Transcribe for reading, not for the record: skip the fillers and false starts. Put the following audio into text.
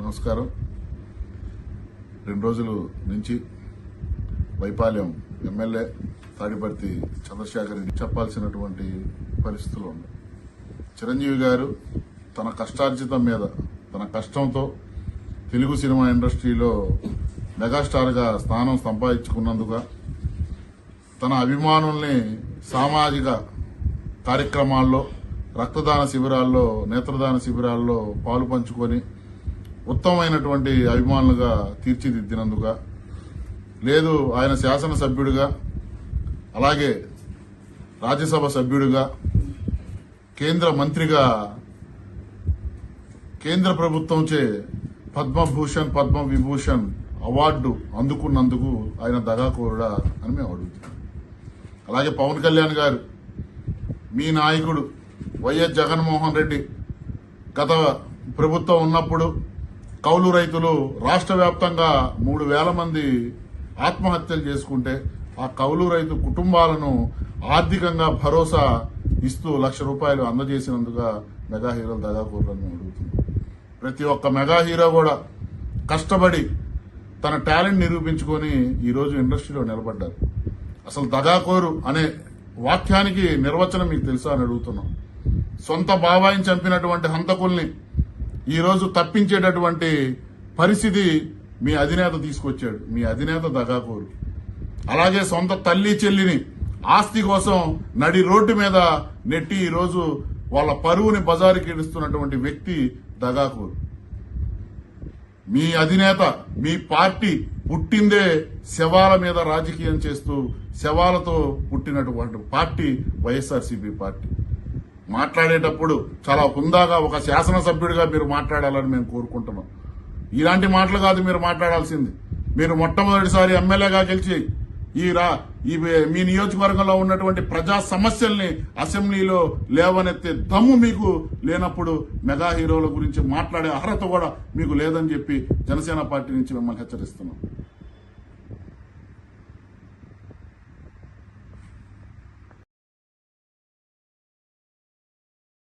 నమస్కారం. 2 రోజుల నుంచి వైపాలెం ఎమ్మెల్యే తాడిపర్తి చంద్రశేఖర్ రెడ్డి చెప్పాల్సినటువంటి పరిస్థితులు ఉన్నాయి. చిరంజీవి గారు తన కష్టార్జితం మీద, తన కష్టంతో తెలుగు సినిమా ఇండస్ట్రీలో మెగాస్టార్గా స్థానం సంపాదించుకున్నందుకు తన అభిమానుల్ని సామాజిక కార్యక్రమాల్లో, రక్తదాన శిబిరాల్లో, నేత్రదాన శిబిరాల్లో పాలు పంచుకొని ఉత్తమమైనటువంటి అభిమానులుగా తీర్చిదిద్దినందుకు, లేదు ఆయన శాసనసభ్యుడిగా, అలాగే రాజ్యసభ సభ్యుడిగా, కేంద్ర మంత్రిగా కేంద్ర ప్రభుత్వంచే పద్మభూషణ్, పద్మవిభూషణ్ అవార్డు అందుకున్నందుకు ఆయన దగాకోరుడా అని మేము అడుగుతున్నాం. అలాగే పవన్ కళ్యాణ్ గారు, మీ నాయకుడు వైఎస్ జగన్మోహన్ రెడ్డి గత ప్రభుత్వం ఉన్నప్పుడు కౌలు రైతులు రాష్ట్ర వ్యాప్తంగా 3,000 మంది ఆత్మహత్యలు చేసుకుంటే ఆ కౌలు రైతు కుటుంబాలను ఆర్థికంగా భరోసా ఇస్తూ ₹1,00,000 అందజేసినందుకు మెగా హీరోలు దగాకోరులను మేము అడుగుతున్నాం. ప్రతి ఒక్క మెగా హీరో కూడా కష్టపడి తన టాలెంట్ నిరూపించుకొని ఈరోజు ఇండస్ట్రీలో నిలబడ్డారు. అసలు దగాకోరు అనే వాక్యానికి నిర్వచనం మీకు తెలుసా అని అడుగుతున్నాం. సొంత బాబాయిని చంపినటువంటి హంతకుల్ని ఈరోజు తప్పించేటటువంటి పరిస్థితి మీ అధినేత తీసుకొచ్చాడు. మీ అధినేత దగాకోరు. అలాగే సొంత తల్లి చెల్లిని ఆస్తి కోసం నడి రోడ్డు మీద నెట్టి ఈరోజు వాళ్ళ పరువుని బజారుకి ఇడుస్తున్నటువంటి వ్యక్తి దగాకోరు. మీ అధినేత, మీ పార్టీ పుట్టిందే శవాల మీద రాజకీయం చేస్తూ శవాలతో పుట్టినటువంటి పార్టీ వైఎస్ఆర్సీపీ పార్టీ. మాట్లాడేటప్పుడు చాలా హుందాగా ఒక శాసనసభ్యుడిగా మీరు మాట్లాడాలని మేము కోరుకుంటున్నాం. ఇలాంటి మాటలు కాదు మీరు మాట్లాడాల్సింది. మీరు మొట్టమొదటిసారి ఎమ్మెల్యేగా గెలిచి మీ నియోజకవర్గంలో ఉన్నటువంటి ప్రజా సమస్యల్ని అసెంబ్లీలో లేవనెత్తే దమ్ము మీకు లేనప్పుడు మెగా హీరోల గురించి మాట్లాడే అర్హత కూడా మీకు లేదని చెప్పి జనసేన పార్టీ నుంచి మిమ్మల్ని హెచ్చరిస్తున్నాం.